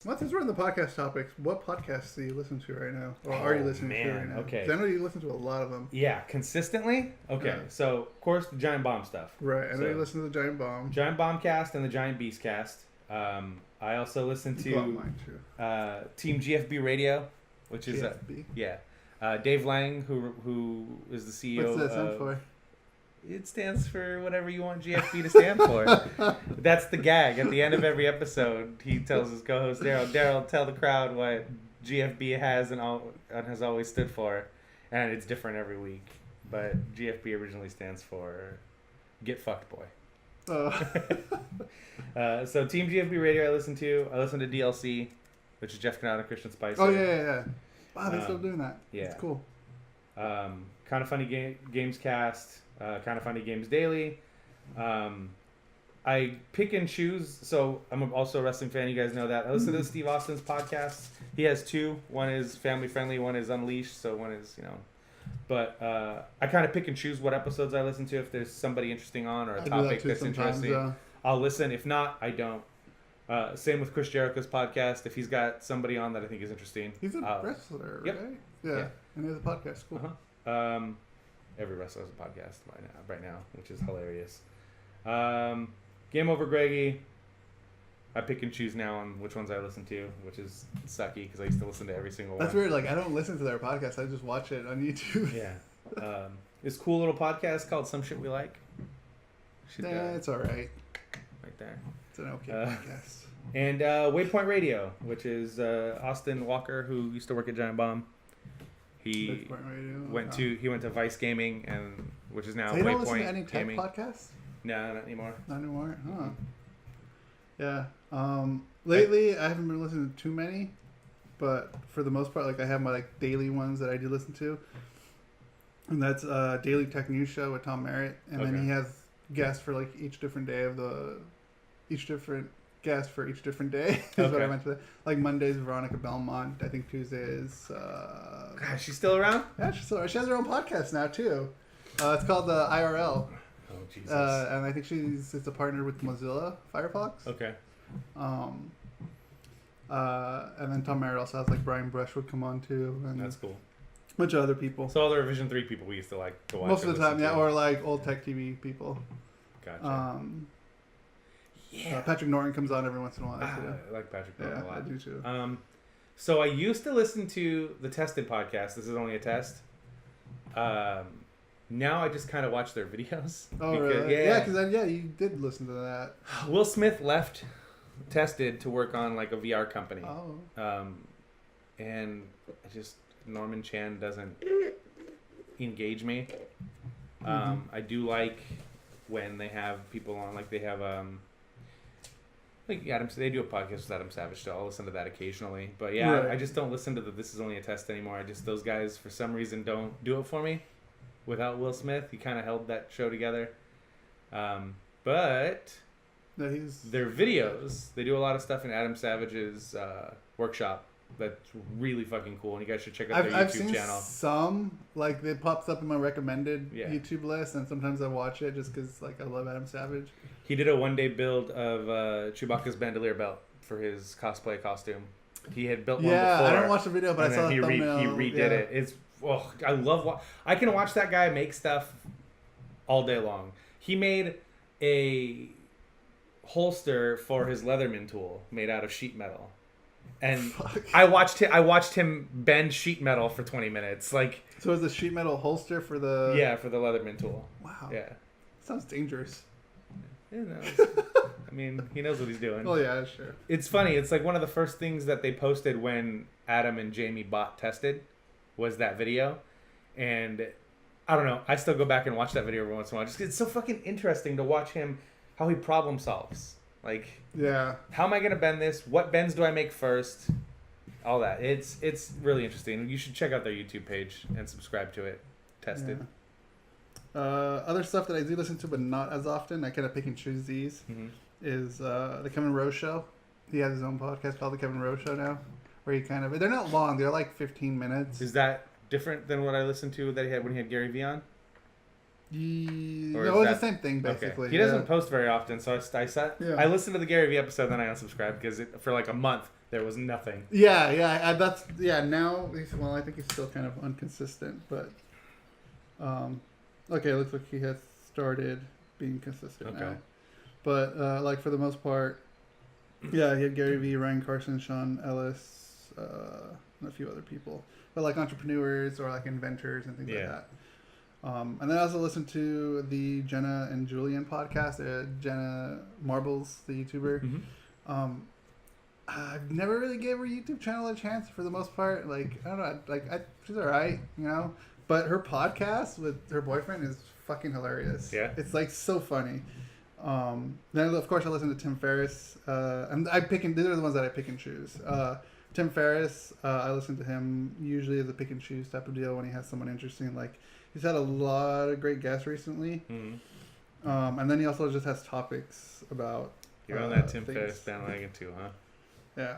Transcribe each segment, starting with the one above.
Well, since we're on the podcast topics, what podcasts do you listen to right now? Or are you listening to right now? Okay. 'Cause I know you listen to a lot of them. Yeah, consistently? Okay, Yeah. So, of course, the Giant Bomb stuff. Right, I know you listen to the Giant Bomb. GiantBombcast and the GiantBeastcast. I also listen to Mine too. Team GFB Radio, which is... GFB? Dave Lang, who is the CEO What's that stand for? It stands for whatever you want GFB to stand for. That's the gag. At the end of every episode, he tells his co-host Daryl, tell the crowd what GFB has and has always stood for, and it's different every week. But GFB originally stands for Get Fucked Boy. So Team GFB Radio, I listen to DLC, which is Jeff Canada and Christian Spicer. Oh yeah. Wow, they're still doing that. Yeah, it's cool. Kind of Funny Gamescast. Kind of Funny Games Daily. I pick and choose, so I'm also a wrestling fan. You guys know that. I listen to Steve Austin's podcasts. He has two. One is family friendly. One is Unleashed. So one is But I kind of pick and choose what episodes I listen to. If there's somebody interesting on or a topic that's interesting, I'll listen. If not, I don't. Same with Chris Jericho's podcast. If he's got somebody on that I think is interesting, he's a wrestler, right? Yeah, and he has a podcast. Cool. Every wrestler has a podcast right now, which is hilarious. Game Over Greggy. I pick and choose now on which ones I listen to, which is sucky because I used to listen to every single one. That's weird. Like I don't listen to their podcast. I just watch it on YouTube. Yeah. This cool little podcast called Some Shit We Like. It's all right. Right there. It's an okay podcast. And Waypoint Radio, which is Austin Walker, who used to work at Giant Bomb. He went to Vice Gaming, and which is now so you Waypoint don't listen to any tech Gaming. podcasts? No, not anymore. Not anymore? Huh. Yeah. Lately, I haven't been listening to too many, but for the most part, like I have my daily ones that I do listen to, and that's Daily Tech News Show with Tom Merritt, and then he has guests for each different day of each different guest for each different day. Is what I meant to say. Like Monday's Veronica Belmont. I think Tuesday is. God, she's still around? Yeah, she's still around. She has her own podcast now too. It's called the IRL. Oh Jesus! And I think it's a partner with Mozilla Firefox. Okay. And then Tom Merritt also has Brian Brushwood come on too, and that's cool. A bunch of other people. So all the Revision 3 people we used to like to watch. Most of the time, yeah, or old Tech TV people. Gotcha. Yeah. Patrick Norton comes on every once in a while. I like Patrick Norton a lot. I do too. So I used to listen to the Tested podcast. This is only a test. Now I just kind of watch their videos. Oh, really? Yeah, because you did listen to that. Will Smith left Tested to work on a VR company. Oh. And Norman Chan doesn't engage me. I do like when they have people on, they have Adam. They do a podcast with Adam Savage, so I'll listen to that occasionally. But yeah, right. I just don't listen to the This Is Only a Test anymore. Those guys for some reason don't do it for me. Without Will Smith, he kind of held that show together. But their videos, they do a lot of stuff in Adam Savage's workshop. That's really fucking cool, and you guys should check out their YouTube channel. Some it pops up in my recommended YouTube list, and sometimes I watch it just because I love Adam Savage. He did a one-day build of Chewbacca's bandolier belt for his cosplay costume. He had built one before. Yeah, I didn't watch the video, but I saw the thumbnail. He redid it. It's I love. I can watch that guy make stuff all day long. He made a holster for his Leatherman tool made out of sheet metal. And I watched him bend sheet metal for 20 minutes. So is the sheet metal holster for the... Yeah, for the Leatherman tool. Wow. Yeah. Sounds dangerous. He knows what he's doing. Oh, yeah, sure. It's funny. It's one of the first things that they posted when Adam and Jamie bought Tested was that video. And I don't know. I still go back and watch that video every once in a while. It's so fucking interesting to watch him, how he problem solves. How am I going to bend this? What bends do I make first? All that. It's really interesting. You should check out their YouTube page and subscribe to it. Tested. Yeah. Other stuff that I do listen to, but not as often, I kind of pick and choose these, is the Kevin Rose Show. He has his own podcast called The Kevin Rose Show now, where they're not long. They're 15 minutes. Is that different than what I listened to that he had when he had Gary Vee on? No, it's the same thing basically. Okay. He doesn't post very often, so I listened to the Gary Vee episode, then I unsubscribed because for a month there was nothing. Yeah. Now, I think he's still kind of inconsistent, but okay, it looks like he has started being consistent now. But like for the most part, yeah, he had Gary Vee, Ryan Carson, Sean Ellis, and a few other people, but like entrepreneurs or like inventors and things like that. And then I also listened to the Jenna and Julian podcast. Jenna Marbles, the YouTuber. Mm-hmm. I've never really gave her YouTube channel a chance for the most part. Like, I don't know, she's alright, you know. But her podcast with her boyfriend is fucking hilarious. Yeah, it's like so funny. Then of course I listen to Tim Ferriss. And these are the ones that I pick and choose. Tim Ferriss, I listen to him usually as a pick and choose type of deal when he has someone interesting. Like, he's had a lot of great guests recently. Mm-hmm. And then he also just has topics about. You're on that Tim Ferriss bandwagon too, huh? Yeah,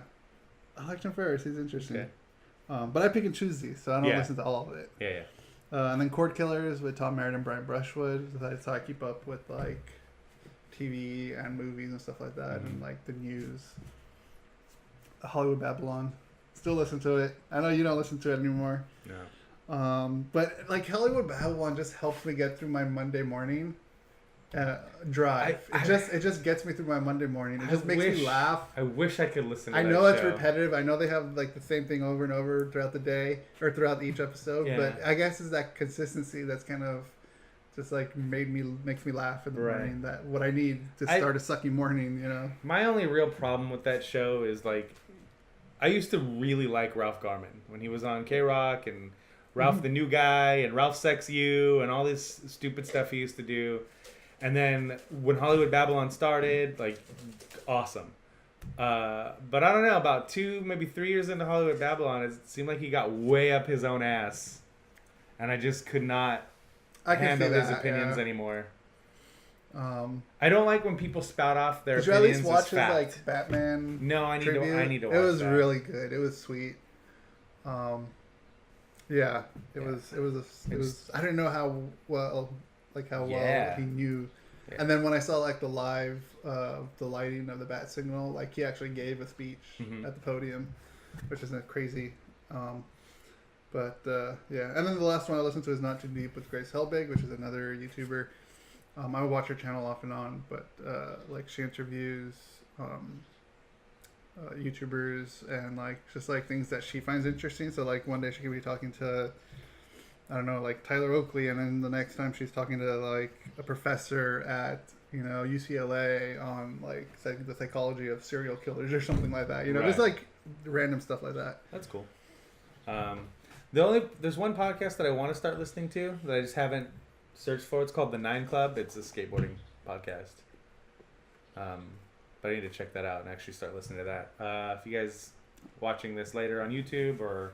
I like Tim Ferriss. He's interesting. Okay. But I pick and choose these, so I don't listen to all of it. Yeah. And then Cordkillers with Tom Merritt and Brian Brushwood. That's how I keep up with like TV and movies and stuff like that, and like the news. Hollywood Babble-On. Still listen to it. I know you don't listen to it anymore. No. But like Hollywood Babble-On just helps me get through my Monday morning drive. It just gets me through my Monday morning. It just makes me laugh. I wish I could listen to that know it's repetitive. I know they have like the same thing over and over throughout the day or throughout each episode, but I guess it's that consistency that's kind of just like makes me laugh in the morning. That what I need to start a sucky morning, you know. My only real problem with that show is like I used to really like Ralph Garman when he was on K-Rock and Ralph the New Guy and Ralph Sex You and all this stupid stuff he used to do. And then when Hollywood Babble-On started, like, awesome. But I don't know, about 2, maybe 3 years into Hollywood Babble-On, it seemed like he got way up his own ass. And I just could not handle his opinions anymore. I don't like when people spout off their opinions. Did you at least watch his like Batman? No, I need to watch that. It was really good. It was sweet. Yeah, it was. I didn't know how well he knew. Yeah. And then when I saw like the live, the lighting of the bat signal, like he actually gave a speech at the podium, which isn't crazy. But yeah, and then the last one I listened to is Not Too Deep with Grace Helbig, which is another YouTuber. I would watch her channel off and on, but like she interviews YouTubers and like just like things that she finds interesting. So like one day she could be talking to, I don't know, like Tyler Oakley, and then the next time she's talking to like a professor at UCLA on like the psychology of serial killers or something like that. Just like random stuff like that. That's cool. There's one podcast that I want to start listening to that I just haven't searched for. It's called The 9 Club. It's a skateboarding podcast. But I need to check that out and actually start listening to that. If you guys watching this later on YouTube or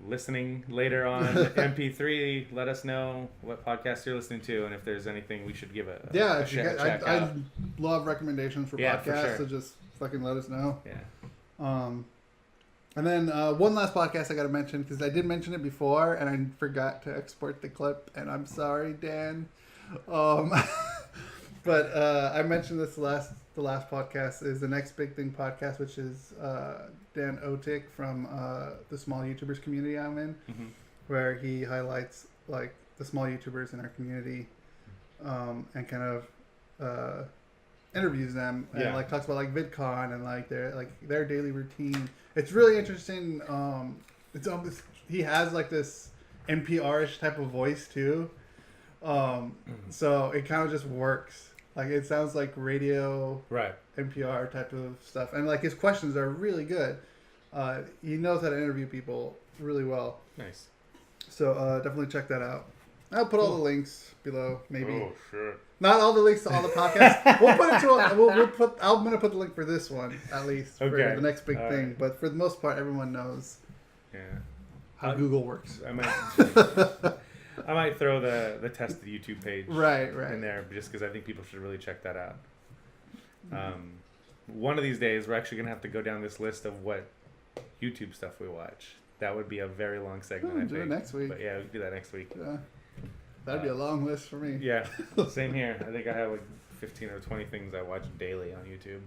listening later on MP3, let us know what podcast you're listening to and if there's anything we should give a check out. I love recommendations for podcasts, for sure. So just fucking let us know. Yeah. And then one last podcast I got to mention, because I did mention it before and I forgot to export the clip, and I'm sorry, Dan. But I mentioned this the last podcast is the Next Big Thing podcast, which is Danotick from the small YouTubers community I'm in, where he highlights like the small YouTubers in our community, and kind of interviews them and like talks about like VidCon and like their daily routine. It's really interesting. It's almost, he has like this NPR-ish type of voice too, so it kind of just works. Like it sounds like radio, NPR type of stuff, and like his questions are really good. He knows how to interview people really well. Nice. So definitely check that out. I'll put all the links below, maybe. Oh, sure. Not all the links to all the podcasts. We'll put it to. I'm gonna put the link for this one at least for the Next Big Thing. Right. But for the most part, everyone knows. Yeah. How Google works. I might throw the tested YouTube page in there just because I think people should really check that out. One of these days, we're actually gonna have to go down this list of what YouTube stuff we watch. That would be a very long segment. I think. Do it next week. But yeah, we can do that next week. Yeah. That'd be a long list for me. Yeah, same here. I think I have like 15 or 20 things I watch daily on YouTube.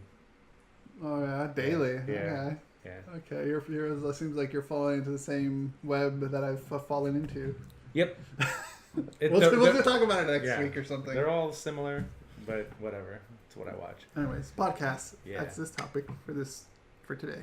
Oh yeah, daily. Yeah. Okay, it seems like you're falling into the same web that I've fallen into. Yep. We'll talk about it next week or something. They're all similar, but whatever. It's what I watch. Anyways, podcasts. Yeah. That's this topic for today.